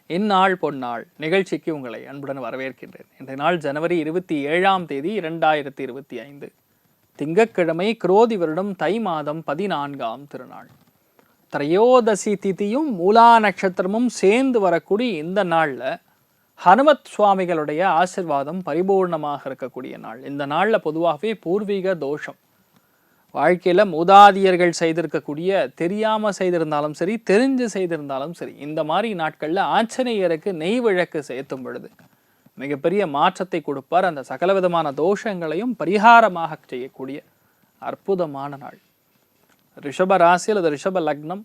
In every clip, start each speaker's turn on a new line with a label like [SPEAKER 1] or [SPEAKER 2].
[SPEAKER 1] இந்நாள் பொன்னாள் நிகழ்ச்சிக்கு உங்களை அன்புடன் வரவேற்கின்றேன். இன்றைய நாள் ஜனவரி 27ஆம் தேதி 2025 திங்கட்கிழமை, குரோதி வருடம் தை மாதம் 14ஆம் திருநாள். திரையோதசி திதியும் மூலா நட்சத்திரமும் சேர்ந்து வரக்கூடிய இந்த நாளில் ஹனுமத் சுவாமிகளுடைய ஆசிர்வாதம் பரிபூர்ணமாக இருக்கக்கூடிய நாள். இந்த நாளில் பொதுவாகவே பூர்வீக தோஷம், வாழ்க்கையில் மூதாதியர்கள் செய்திருக்கக்கூடிய, தெரியாமல் செய்திருந்தாலும் சரி, தெரிஞ்சு செய்திருந்தாலும் சரி, இந்த மாதிரி நாட்களில் ஆஞ்சநேயருக்கு நெய் விளக்கு சேர்த்தும் பொழுது மிகப்பெரிய மாற்றத்தை கொடுப்பார். அந்த சகலவிதமான தோஷங்களையும் பரிகாரமாக செய்யக்கூடிய அற்புதமான நாள். ரிஷப ராசி அல்லது ரிஷப லக்னம்,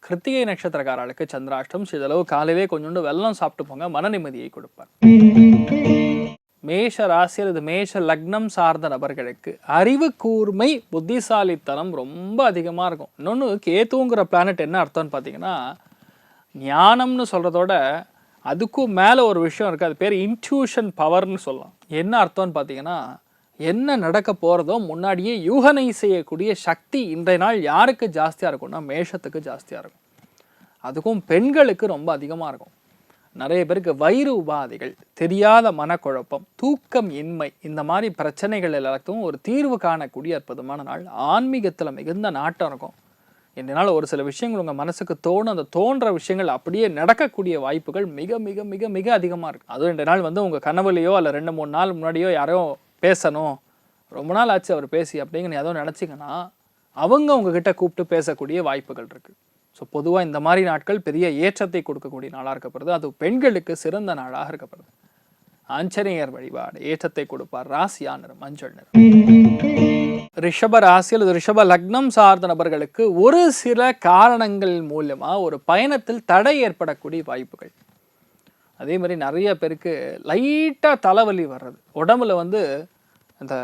[SPEAKER 1] கிருத்திகை நட்சத்திரக்காரர்களுக்கு சந்திராஷ்டம். சிதளவு காலையிலே கொஞ்சோண்டு வெல்லம் சாப்பிட்டு போங்க, மன நிம்மதியை கொடுப்பார். மேஷ ராசி அல்லது மேஷ லக்னம் சார்ந்த நபர்களுக்கு அறிவு கூர்மை, புத்திசாலித்தனம் ரொம்ப அதிகமாக இருக்கும். இன்னொன்று, கேத்துங்கிற பிளானட் என்ன அர்த்தம்னு பார்த்தீங்கன்னா, ஞானம்னு சொல்கிறதோட அதுக்கும் மேலே ஒரு விஷயம் இருக்குது. அது பேர் இன்ட்யூஷன் பவர்னு சொல்லலாம். என்ன அர்த்தம்னு பார்த்தீங்கன்னா, என்ன நடக்க போகிறதோ முன்னாடியே யூகனை செய்யக்கூடிய சக்தி இன்றைய நாள் யாருக்கு ஜாஸ்தியாக இருக்கும்னா மேஷத்துக்கு ஜாஸ்தியாக இருக்கும். அதுக்கும் பெண்களுக்கு ரொம்ப அதிகமாக இருக்கும். நிறைய பேருக்கு வயிறு உபாதைகள், தெரியாத மனக்குழப்பம், தூக்கம் இன்மை, இந்த மாதிரி பிரச்சனைகள் எல்லாத்துக்கும் ஒரு தீர்வு காணக்கூடிய அற்புதமான நாள். ஆன்மீகத்தில் மிகுந்த நாட்டம் இருக்கும். இந்த நாள் ஒரு சில விஷயங்கள் உங்கள் மனசுக்கு தோணும். அந்த தோன்ற விஷயங்கள் அப்படியே நடக்கக்கூடிய வாய்ப்புகள் மிக மிக மிக மிக அதிகமாக இருக்குது. அதுவும் இந்த நாள் உங்கள் கனவுலையோ அல்ல 2-3 நாள் முன்னாடியோ யாரோ பேசணும், ரொம்ப நாள் ஆச்சு அவர் பேசி அப்படிங்கிற ஏதோ நினச்சிங்கன்னா அவங்க உங்ககிட்ட கூப்பிட்டு பேசக்கூடிய வாய்ப்புகள் இருக்குது. ஸோ பொதுவாக இந்த மாதிரி நாட்கள் பெரிய ஏற்றத்தை கொடுக்கக்கூடிய நாளாக இருக்கப்படுது. அது பெண்களுக்கு சிறந்த நாளாக இருக்கப்படுது. ஆஞ்சநேயர் வழிபாடு ஏற்றத்தை கொடுப்பார். ராசியா நிறம் மஞ்சள் நிறம். ரிஷப ராசி அல்லது ரிஷப லக்னம் சார்ந்த நபர்களுக்கு ஒரு சில காரணங்கள் மூலமா ஒரு பயணத்தில் தடை ஏற்படக்கூடிய வாய்ப்புகள். அதே மாதிரி நிறைய பேருக்கு லைட்டாக தலைவலி வர்றது, உடம்புல அந்த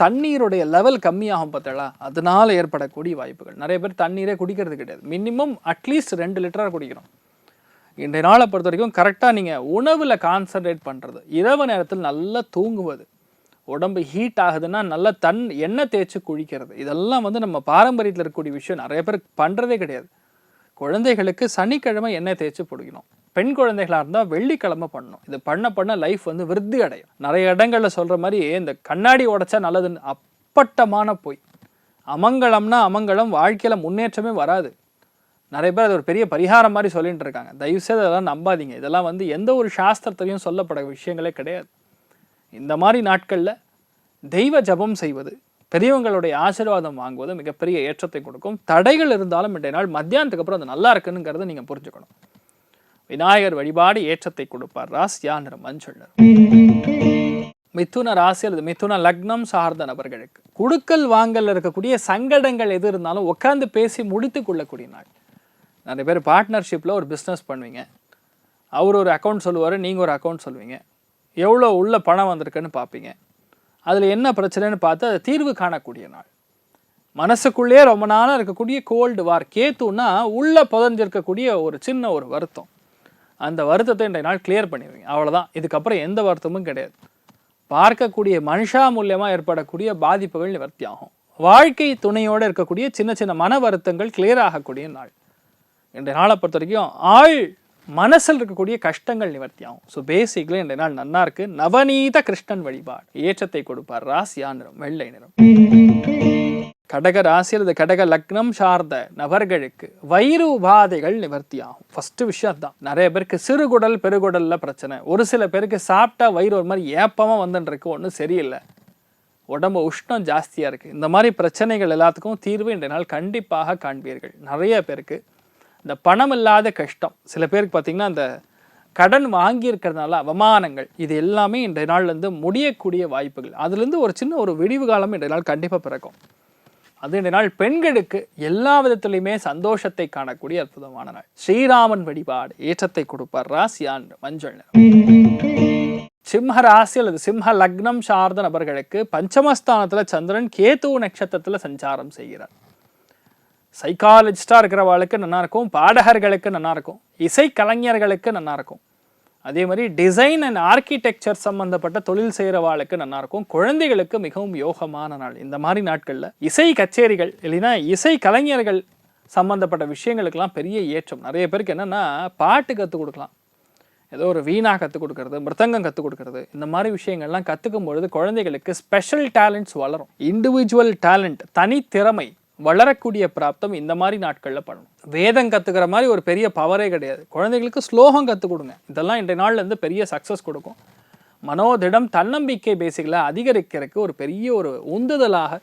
[SPEAKER 1] தண்ணீருடைய லெவல் கம்மியாகும் பார்த்தா, அதனால ஏற்படக்கூடிய வாய்ப்புகள். நிறைய பேர் தண்ணீரே குடிக்கிறது கிடையாது. மினிமம் அட்லீஸ்ட் 2 லிட்டராக குடிக்கணும். இன்றைய நாளை பொறுத்த வரைக்கும் கரெக்டாக நீங்கள் உணவில் கான்சன்ட்ரேட் பண்ணுறது, இரவு நேரத்தில் நல்லா தூங்குவது, உடம்பு ஹீட் ஆகுதுன்னா நல்லா எண்ணெய் தேய்ச்சி குளிக்கிறது, இதெல்லாம் நம்ம பாரம்பரியத்தில் இருக்கக்கூடிய விஷயம். நிறைய பேர் பண்ணுறதே கிடையாது. குழந்தைகளுக்கு சனிக்கிழமை எண்ணெய் தேய்ச்சி பிடிக்கணும். பெண் குழந்தைகளாக இருந்தால் வெள்ளிக்கிழமை பண்ணணும். இது பண்ண லைஃப் விருத்தி அடையும். நிறைய இடங்களில் சொல்கிற மாதிரி இந்த கண்ணாடி உடைச்சா நல்லதுன்னு அப்பட்டமான போய். அமங்கலம்னா அமங்கலம், வாழ்க்கையில் முன்னேற்றமே வராது. நிறைய பேர் அது ஒரு பெரிய பரிகாரம் மாதிரி சொல்லிட்டு இருக்காங்க. தயவுசெய்து அதெல்லாம் நம்பாதீங்க. இதெல்லாம் எந்த ஒரு சாஸ்திரத்திலையும் சொல்லப்பட விஷயங்களே கிடையாது. இந்த மாதிரி நாட்களில் தெய்வ ஜபம் செய்வது, பெரியவங்களுடைய ஆசீர்வாதம் வாங்குவது மிகப்பெரிய ஏற்றத்தை கொடுக்கும். தடைகள் இருந்தாலும் இன்றைய நாள் மத்தியானத்துக்கு அப்புறம் அது நல்லா இருக்குங்கிறத நீங்கள் புரிஞ்சுக்கணும். விநாயகர் வழிபாடு ஏற்றத்தை கொடுப்பார். ராசியா நிறம் மஞ்சள் நிறம். மிதுன ராசி அல்லது மிதுன லக்னம் சார்ந்த நபர்களுக்கு குடுக்கல் வாங்கல் இருக்கக்கூடிய சங்கடங்கள் எது இருந்தாலும் உட்காந்து பேசி முடித்து கொள்ளக்கூடிய நாள். நிறைய பேர் பார்ட்னர்ஷிப்பில் ஒரு பிஸ்னஸ் பண்ணுவீங்க. அவர் ஒரு அக்கௌண்ட் சொல்லுவார், நீங்கள் ஒரு அக்கௌண்ட் சொல்லுவீங்க. எவ்வளோ உள்ள பணம் வந்திருக்குன்னு பார்ப்பீங்க. அதில் என்ன பிரச்சனைன்னு பார்த்து அதை தீர்வு காணக்கூடிய நாள். மனசுக்குள்ளேயே ரொம்ப நாளாக இருக்கக்கூடிய கோல்டு வார், கேத்துன்னா உள்ளே புதஞ்சிருக்கக்கூடிய ஒரு சின்ன ஒரு வருத்தம், அந்த வருத்தத்தை இன்றைய நாள் கிளியர் பண்ணிடுவீங்க. அவ்வளோதான். இதுக்கப்புறம் எந்த வருத்தமும் கிடையாது. பார்க்கக்கூடிய மனுஷா மூலியமாக ஏற்படக்கூடிய பாதிப்புகள் நிவர்த்தி ஆகும். வாழ்க்கை துணையோடு இருக்கக்கூடிய சின்ன சின்ன மன வருத்தங்கள் கிளியர் ஆகக்கூடிய நாள். இன்றைய நாளை பொறுத்த வரைக்கும் ஆள் மனசில் இருக்கக்கூடிய கஷ்டங்கள் நிவர்த்தி ஆகும். ஸோ பேசிக்கலி இன்றைய நாள் நல்லா இருக்கு. நவநீத கிருஷ்ணன் வழிபாடு ஏற்றத்தை கொடுப்பார். ராசியா நிறம் வெள்ளை நிறம். கடக ராசி அல்லது கடக லக்னம் சார்ந்த நபர்களுக்கு வயிறு உபாதைகள் நிவர்த்தி ஆகும். ஃபர்ஸ்ட் விஷயம் தான். நிறைய பேருக்கு சிறுகுடல் பெருகுடல்ல பிரச்சனை. ஒரு சில பேருக்கு சாப்பிட்டா வயிறு ஒரு மாதிரி ஏப்பமாக வந்துருக்கு, ஒன்றும் சரியில்லை, உடம்பு உஷ்ணம் ஜாஸ்தியாக இருக்குது. இந்த மாதிரி பிரச்சனைகள் எல்லாத்துக்கும் தீர்வு இன்றைய நாள் கண்டிப்பாக காண்பீர்கள். நிறைய பேருக்கு இந்த பணம் இல்லாத கஷ்டம், சில பேருக்கு பார்த்திங்கன்னா அந்த கடன் வாங்கியிருக்கிறதுனால அவமானங்கள், இது எல்லாமே இன்றைய நாள் முடியக்கூடிய வாய்ப்புகள். அதுலேருந்து ஒரு சின்ன ஒரு விடிவு காலம் இன்றைய நாள் கண்டிப்பாக பிறக்கும். அது இந்த நாள் பெண்களுக்கு எல்லா விதத்திலையுமே சந்தோஷத்தை காணக்கூடிய அற்புதமான நாள். ஸ்ரீராமன் வழிபாடு ஏற்றத்தை கொடுப்பார். ராசியான் மஞ்சள் நிறம். சிம்ம ராசி அல்லது சிம்ம லக்னம் சார்ந்த நபர்களுக்கு பஞ்சமஸ்தானத்தில் சந்திரன் கேது நட்சத்திரத்தில் சஞ்சாரம் செய்கிறார். சைக்காலஜிஸ்டாக இருக்கிறவர்களுக்கு நல்லா இருக்கும், பாடகர்களுக்கு நல்லா இருக்கும், இசை கலைஞர்களுக்கு நல்லா இருக்கும். அதே மாதிரி டிசைன் அண்ட் ஆர்கிடெக்சர் சம்பந்தப்பட்ட தொழில் செய்கிறவாளுக்கு நல்லா இருக்கும். குழந்தைகளுக்கு மிகவும் யோகமான நாள். இந்த மாதிரி நாட்களில் இசை கச்சேரிகள் இல்லைன்னா இசை கலைஞர்கள் சம்பந்தப்பட்ட விஷயங்களுக்கெல்லாம் பெரிய ஏற்றம். நிறைய பேருக்கு என்னென்னா பாட்டு கற்றுக் கொடுக்கலாம், ஏதோ ஒரு வீணா கற்றுக் கொடுக்கறது, மிருதங்கம் கற்றுக் கொடுக்கறது, இந்த மாதிரி விஷயங்கள்லாம் கற்றுக்கும் பொழுது குழந்தைகளுக்கு ஸ்பெஷல் டேலண்ட்ஸ் வளரும். இண்டிவிஜுவல் டேலண்ட், தனித்திறமை வளரக்கூடிய பிராப்தம் இந்த மாதிரி நாட்களில் பண்ணணும். வேதம் கற்றுக்கிற மாதிரி ஒரு பெரிய பவரே கிடையாது. குழந்தைகளுக்கு ஸ்லோகம் கற்றுக் கொடுங்க. இதெல்லாம் இன்றைய நாள்லேருந்து பெரிய சக்ஸஸ் கொடுக்கும். மனோதிடம், தன்னம்பிக்கை பேசிக்கலாக அதிகரிக்கிறதுக்கு ஒரு பெரிய ஒரு உந்துதலாக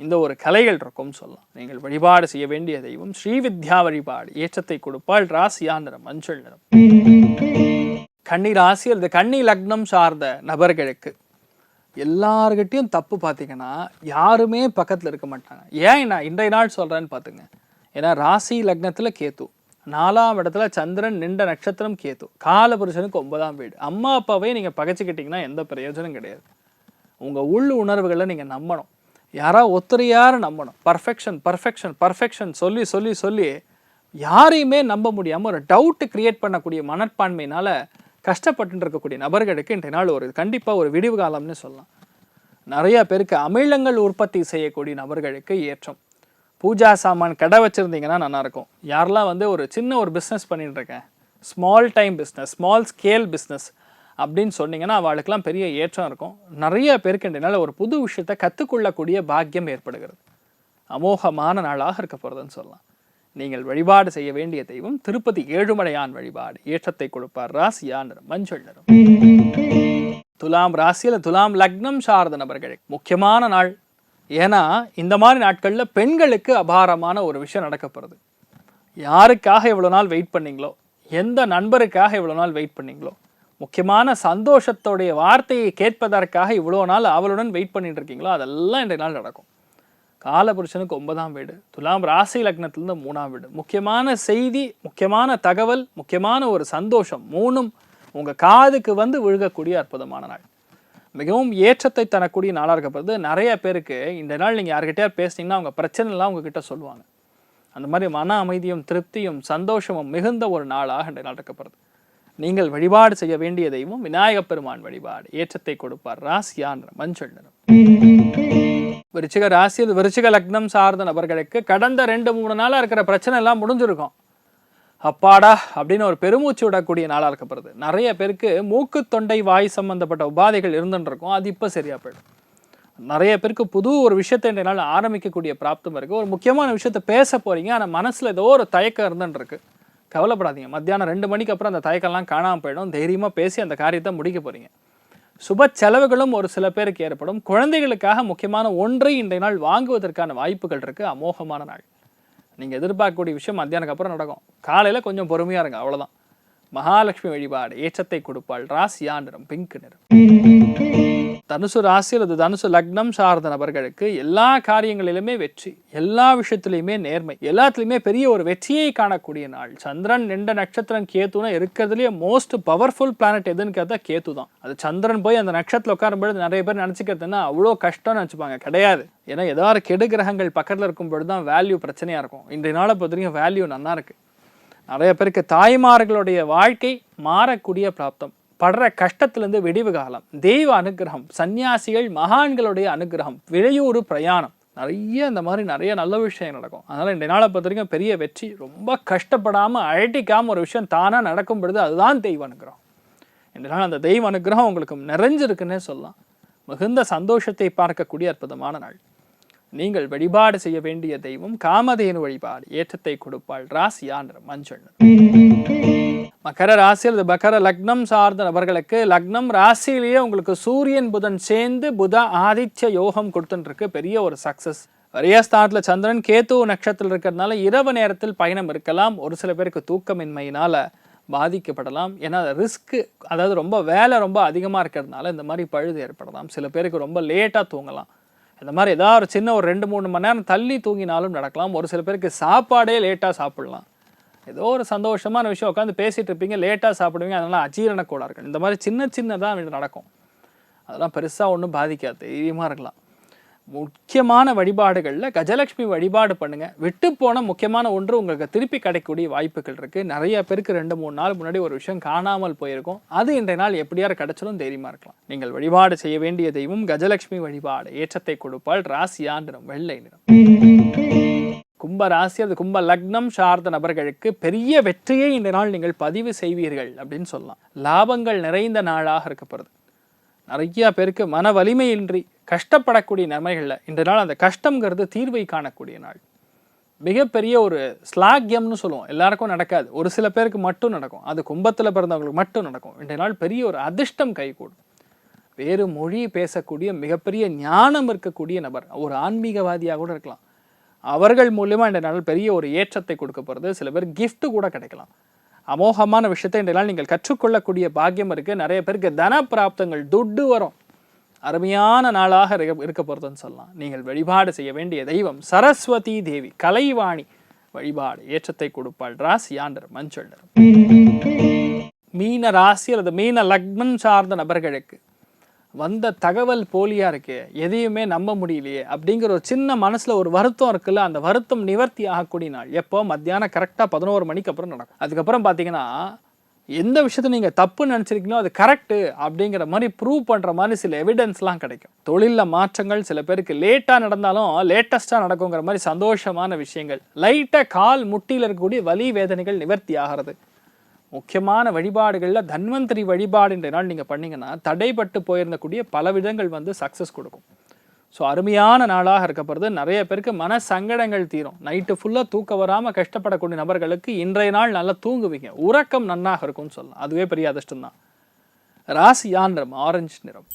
[SPEAKER 1] இந்த ஒரு கலைகள் இருக்கும்னு சொல்லலாம். நீங்கள் வழிபாடு செய்ய வேண்டிய தெய்வம் ஸ்ரீவித்யா வழிபாடு. ஏற்றத்தை கொடுப்பாள். ராசியா நிறம் மஞ்சள் நிறம். கன்னி ராசி அல்லது கன்னி லக்னம் சார்ந்த நபர்களுக்கு எல்லார்கிட்டையும் தப்பு பார்த்தீங்கன்னா யாருமே பக்கத்தில் இருக்க மாட்டாங்க. ஏன் நான் இன்றைய நாள் சொல்கிறேன்னு பார்த்துங்க. ஏன்னா ராசி லக்னத்தில் கேத்து, 4ஆம் இடத்துல சந்திரன், நின்ற நட்சத்திரம் கேத்து, காலபுருஷனுக்கு 9ஆம் வீடு. அம்மா அப்பாவே நீங்கள் பகைச்சிக்கிட்டிங்கன்னா எந்த பிரயோஜனம் கிடையாது. உங்கள் உள் உணர்வுகளை நீங்கள் நம்பணும். யாராவது ஒருத்தரையாரும் நம்பணும். பர்ஃபெக்ஷன் பர்ஃபெக்ஷன் பர்ஃபெக்ஷன் சொல்லி சொல்லி சொல்லி யாரையுமே நம்ப முடியாமல் ஒரு டவுட்டு கிரியேட் பண்ணக்கூடிய மனப்பான்மையினால் கஷ்டப்பட்டு இருக்கக்கூடிய நபர்களுக்கு இன்றைய நாள் ஒரு கண்டிப்பாக ஒரு விடிவு காலம்னு சொல்லலாம். நிறைய பேருக்கு அமிலங்கள் உற்பத்தி செய்யக்கூடிய நபர்களுக்கு ஏற்றம். பூஜா சாமான் கடை வச்சுருந்தீங்கன்னா நல்லாயிருக்கும். யாரெல்லாம் ஒரு சின்ன ஒரு பிஸ்னஸ் பண்ணிட்டு இருக்கேன், small time business, small scale business அப்படின்னு சொன்னீங்கன்னா அவளுக்கெல்லாம் பெரிய ஏற்றம் இருக்கும். நிறைய பேருக்கு இன்றைய ஒரு புது விஷயத்தை கற்றுக்கொள்ளக்கூடிய பாக்கியம் ஏற்படுகிறது. அமோகமான நாளாக இருக்க போகிறதுன்னு சொல்லலாம். நீங்கள் வழிபாடு செய்ய வேண்டிய தெய்வம் திருப்பதி ஏழுமலையான் வழிபாடு. ஏற்றத்தை கொடுப்பார். ராசியா நிறம் மஞ்சள் நிறம். துலாம் ராசியில் துலாம் லக்னம் சார்ந்த நபர்களுக்கு முக்கியமான நாள். ஏன்னா இந்த மாதிரி நாட்களில் பெண்களுக்கு அபாரமான ஒரு விஷயம் நடக்க போகிறது. யாருக்காக இவ்வளோ நாள் வெயிட் பண்ணீங்களோ, எந்த நண்பருக்காக இவ்வளோ நாள் வெயிட் பண்ணீங்களோ, முக்கியமான சந்தோஷத்தோடைய வார்த்தையை கேட்பதற்காக இவ்வளோ நாள் அவளுடன் வெயிட் பண்ணிட்டு இருக்கீங்களோ, அதெல்லாம் இன்றைய நாள் நடக்கும். காலபுருஷனுக்கு 9ஆம் வீடு, துலாம் ராசி லக்னத்திலிருந்து 3ஆம் வீடு. முக்கியமான செய்தி, முக்கியமான தகவல், முக்கியமான ஒரு சந்தோஷம், மூணும் உங்கள் காதுக்கு விழுகக்கூடிய அற்புதமான நாள். மிகவும் ஏற்றத்தை தரக்கூடிய நாளாக இருக்கப்படுது. நிறைய பேருக்கு இந்த நாள் நீங்கள் யார்கிட்டயா பேசுனீங்கன்னா அவங்க பிரச்சனைலாம் உங்ககிட்ட சொல்லுவாங்க. அந்த மாதிரி மன அமைதியும் திருப்தியும் சந்தோஷமும் மிகுந்த ஒரு நாளாக இன்றைய நாள் இருக்கப்படுது. நீங்கள் வழிபாடு செய்ய வேண்டிய தெய்வம் விநாயகப் பெருமான் வழிபாடு. ஏற்றத்தை கொடுப்பார். ராசியா நிறம் மஞ்சள் நிறம். விருச்சிக ராசி, விருச்சிக லக்னம் சார்ந்த நபர்களுக்கு கடந்த 2-3 நாளாக இருக்கிற பிரச்சனை எல்லாம் முடிஞ்சிருக்கும். அப்பாடா அப்படின்னு ஒரு பெருமூச்சு விடக்கூடிய நாளாக இருக்கப்படுது. நிறைய பேருக்கு மூக்கு, தொண்டை, வாய் சம்பந்தப்பட்ட உபாதைகள் இருந்துன்னு இருக்கும். அது இப்போ சரியா போயிடும். நிறைய பேருக்கு புது ஒரு விஷயத்தை இன்றைய நாள் ஆரம்பிக்கக்கூடிய பிராப்தம் இருக்குது. ஒரு முக்கியமான விஷயத்தை பேச போகிறீங்க, ஆனால் மனசில் ஏதோ ஒரு தயக்கம் இருந்துன்னு இருக்கு. கவலைப்படாதீங்க. மத்தியானம் 2 மணிக்கு அப்புறம் அந்த தயக்கம்லாம் காணாமல் போயிடும். தைரியமாக பேசி அந்த காரியத்தை முடிக்க போகிறீங்க. சுப செலவுகளும் ஒரு சில பேருக்கு ஏற்படும். குழந்தைகளுக்காக முக்கியமான ஒன்றை இன்றைய நாள் வாங்குவதற்கான வாய்ப்புகள் இருக்குது. அமோகமான நாள். நீங்கள் எதிர்பார்க்கக்கூடிய விஷயம் மத்தியானக்கு அப்புறம் நடக்கும். காலையில் கொஞ்சம் பொறுமையாக இருங்க, அவ்வளோதான். மகாலட்சுமி வழிபாடு. ஏற்றத்தை கொடுப்பாள். ராசியா நிறம் பிங்க் நிறம். தனுசு ராசி அல்லது தனுசு லக்னம் சார்ந்த நபர்களுக்கு எல்லா காரியங்களிலுமே வெற்றி, எல்லா விஷயத்திலையுமே நேர்மை, எல்லாத்துலேயுமே பெரிய ஒரு வெற்றியை காணக்கூடிய நாள். சந்திரன் நின்ற நட்சத்திரம் கேத்துனா இருக்கிறதுலேயே மோஸ்ட் பவர்ஃபுல் பிளானட் எதுன்னு கேட்டால் கேத்து தான். அது சந்திரன் போய் அந்த நட்சத்திரத்தில் உட்காரும்பொழுது நிறைய பேர் நினச்சிக்கிறதுன்னா அவ்வளோ கஷ்டம்னு நினச்சிப்பாங்க. கிடையாது. ஏன்னா ஏதாவது கெடு கிரகங்கள் பக்கத்தில் இருக்கும் பொழுது தான் வேல்யூ பிரச்சனையாக இருக்கும். இன்றைய நாளை பொறுத்த வரைக்கும் வேல்யூ நல்லா இருக்குது. நிறைய பேருக்கு தாய்மார்களுடைய வாழ்க்கை மாறக்கூடிய பிராப்தம், படுற கஷ்டத்திலிருந்து விடிவு காலம், தெய்வ அனுகிரகம், சன்னியாசிகள் மகான்களுடைய அனுகிரகம், வெளியூர் பிரயாணம், நிறைய இந்த மாதிரி நிறைய நல்ல விஷயம் நடக்கும். அதனால் இன்றைய நாளை பொறுத்த வரைக்கும் பெரிய வெற்றி. ரொம்ப கஷ்டப்படாமல் அழட்டிக்காமல் ஒரு விஷயம் தானாக நடக்கும் பொழுது அதுதான் தெய்வ அனுகிரகம். இன்றைய நாள் அந்த தெய்வ அனுகிரகம் உங்களுக்கு நிறைஞ்சிருக்குன்னே சொல்லலாம். மிகுந்த சந்தோஷத்தை பார்க்கக்கூடிய அற்புதமான நாள். நீங்கள் வழிபாடு செய்ய வேண்டிய தெய்வம் காமதேனு வழிபாடு. ஏற்றத்தை கொடுப்பாள். ராசியா நிறம் மஞ்சள். மகர ராசி அல்லது மகர லக்னம் சார்ந்த நபர்களுக்கு லக்னம் ராசியிலேயே உங்களுக்கு சூரியன் புதன் சேர்ந்து புத ஆதித்ய யோகம் கொடுத்துருக்கு. பெரிய ஒரு சக்சஸ். வரியஸ்தானத்தில் சந்திரன் கேத்து நட்சத்திரம் இருக்கிறதுனால இரவு நேரத்தில் பயணம் இருக்கலாம். ஒரு சில பேருக்கு தூக்கமின்மையினால் பாதிக்கப்படலாம். ஏன்னா ரிஸ்க்கு, அதாவது ரொம்ப வேலை ரொம்ப அதிகமாக இருக்கிறதுனால இந்த மாதிரி பழுது ஏற்படலாம். சில பேருக்கு ரொம்ப லேட்டாக தூங்கலாம். இந்த மாதிரி ஏதாவது ஒரு சின்ன ஒரு 2-3 மணி நேரம் தள்ளி தூங்கினாலும் நடக்கலாம். ஒரு சில பேருக்கு சாப்பாடே லேட்டாக சாப்பிடலாம். ஏதோ ஒரு சந்தோஷமான விஷயம் உட்காந்து பேசிகிட்டு இருப்பீங்க, லேட்டாக சாப்பிடுவீங்க, அதனால் அஜீரண கோளாறுகள் இந்த மாதிரி சின்ன சின்னதாக நடக்கும். அதெல்லாம் பெருசாக ஒன்றும் பாதிக்காது, தைரியமாக இருக்கலாம். முக்கியமான வழிபாடுகளில் கஜலட்சுமி வழிபாடு பண்ணுங்கள். விட்டு போன முக்கியமான ஒன்று உங்களுக்கு திருப்பி கிடைக்கக்கூடிய வாய்ப்புகள் இருக்குது. நிறைய பேருக்கு 2-3 நாள் முன்னாடி ஒரு விஷயம் காணாமல் போயிருக்கும். அது இன்றைய நாள் எப்படியாவது கிடைச்சாலும் தைரியமாக இருக்கலாம். நீங்கள் வழிபாடு செய்ய வேண்டிய தெய்வம் கஜலட்சுமி வழிபாடு. ஏற்றத்தை கொடுப்பாள். ராசியா நிறம் வெள்ளை நிறம். கும்ப ராசி அது கும்ப லக்னம் சார்ந்த நபர்களுக்கு பெரிய வெற்றியை இந்த நாள் நீங்கள் பதிவு செய்வீர்கள் அப்படின்னு சொல்லலாம். லாபங்கள் நிறைந்த நாளாக இருக்கப்படுது. நிறைய பேருக்கு மன வலிமையின்றி கஷ்டப்படக்கூடிய நன்மைகளில் இந்த நாள் அந்த கஷ்டங்கிறது தீர்வை காணக்கூடிய நாள். மிகப்பெரிய ஒரு ஸ்லாக்கியம்னு சொல்லுவோம். எல்லாருக்கும் நடக்காது, ஒரு சில பேருக்கு மட்டும் நடக்கும். அது கும்பத்தில் பிறந்தவங்களுக்கு மட்டும் நடக்கும். இன்றைய நாள் பெரிய ஒரு அதிர்ஷ்டம் கைகூடும். வேறு மொழி பேசக்கூடிய மிகப்பெரிய ஞானம் இருக்கக்கூடிய நபர், ஒரு ஆன்மீகவாதியாக கூட இருக்கலாம், அவர்கள் மூலியமாக இன்றைய நாள் பெரிய ஒரு ஏற்றத்தை கொடுக்க போகிறது. சில பேர் கிஃப்ட் கூட கிடைக்கலாம். அமோகமான விஷயத்தை இன்றைய நாள் நீங்கள் கற்றுக்கொள்ளக்கூடிய பாக்கியம் இருக்குது. நிறைய பேருக்கு தன பிராப்தங்கள், துட்டு வரும். அருமையான நாளாக இருக்க போகிறதுன்னு சொல்லலாம். நீங்கள் வழிபாடு செய்ய வேண்டிய தெய்வம் சரஸ்வதி தேவி, கலைவாணி வழிபாடு ஏற்றத்தை கொடுப்பாள். ராசி ஆண்டர் மஞ்சள் நிறம். மீன ராசி அல்லது மீன லக்னம் சார்ந்த நபர்களுக்கு வந்த தகவல் போலியா இருக்கு, எதையுமே நம்ப முடியலையே அப்படிங்கிற ஒரு சின்ன மனசுல ஒரு வருத்தம் இருக்குல்ல, அந்த வருத்தம் நிவர்த்தி ஆகக்கூடிய நாள். எப்போ? மத்தியானம் கரெக்டாக 11 மணிக்கு அப்புறம் நடக்கும். அதுக்கப்புறம் பார்த்தீங்கன்னா எந்த விஷயத்தை நீங்கள் தப்பு நினச்சிருக்கீங்களோ அது கரெக்டு அப்படிங்கிற மாதிரி ப்ரூவ் பண்ணுற மாதிரி சில எவிடன்ஸ்லாம் கிடைக்கும். தொழிலில் மாற்றங்கள் சில பேருக்கு லேட்டாக நடந்தாலும் லேட்டஸ்ட்டாக நடக்குங்கிற மாதிரி சந்தோஷமான விஷயங்கள். லைட்டாக கால் முட்டியில் இருக்கக்கூடிய வலி வேதனைகள் நிவர்த்தி ஆகிறது. முக்கியமான வழிபாடுகளில் தன்வந்திரி வழிபாடுன்ற நாள் நீங்கள் பண்ணிங்கன்னா தடைப்பட்டு போயிருந்தக்கூடிய பல விதங்கள் வந்து சக்ஸஸ் கொடுக்கும். ஸோ அருமையான நாளாக இருக்கப்படுறது. நிறைய பேருக்கு மன சங்கடங்கள் தீரும். நைட்டு ஃபுல்லாக தூக்கம் வராமல் கஷ்டப்படக்கூடிய நபர்களுக்கு இன்றைய நாள் நல்லா தூங்குவீங்க, உறக்கம் நன்னாக இருக்கும்னு சொல்லலாம். அதுவே பெரிய அதிர்ஷ்டம் தான். ராசி நிறம் ஆரஞ்சு நிறம்.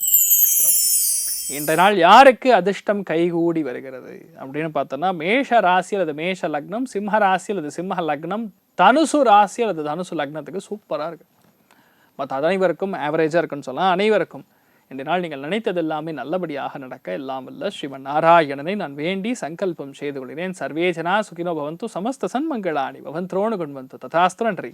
[SPEAKER 1] இன்றைய நாள் யாருக்கு அதிர்ஷ்டம் கைகூடி வருகிறது அப்படின்னு பார்த்தோன்னா, மேஷ ராசி அல்லது மேஷ லக்னம், சிம்ம ராசி அல்லது சிம்ம லக்னம், தனுசு ராசி அல்லது தனுசு லக்னத்துக்கு சூப்பராக இருக்கு. மற்ற அனைவருக்கும் ஆவரேஜாக இருக்குன்னு சொல்லலாம். அனைவருக்கும் இந்த நாள் நீங்கள் நினைத்தது எல்லாமே நல்லபடியாக நடக்க எல்லாம் வல்ல ஸ்ரீமன் நாராயணனை நான் வேண்டி சங்கல்பம் செய்து கொள்கிறேன். சர்வே ஜனா சுகினோ பவந்து, சமஸ்த சன்மங்களாணி பவந்தோணு குண்வந்து. ததாஸ்து. நன்றி.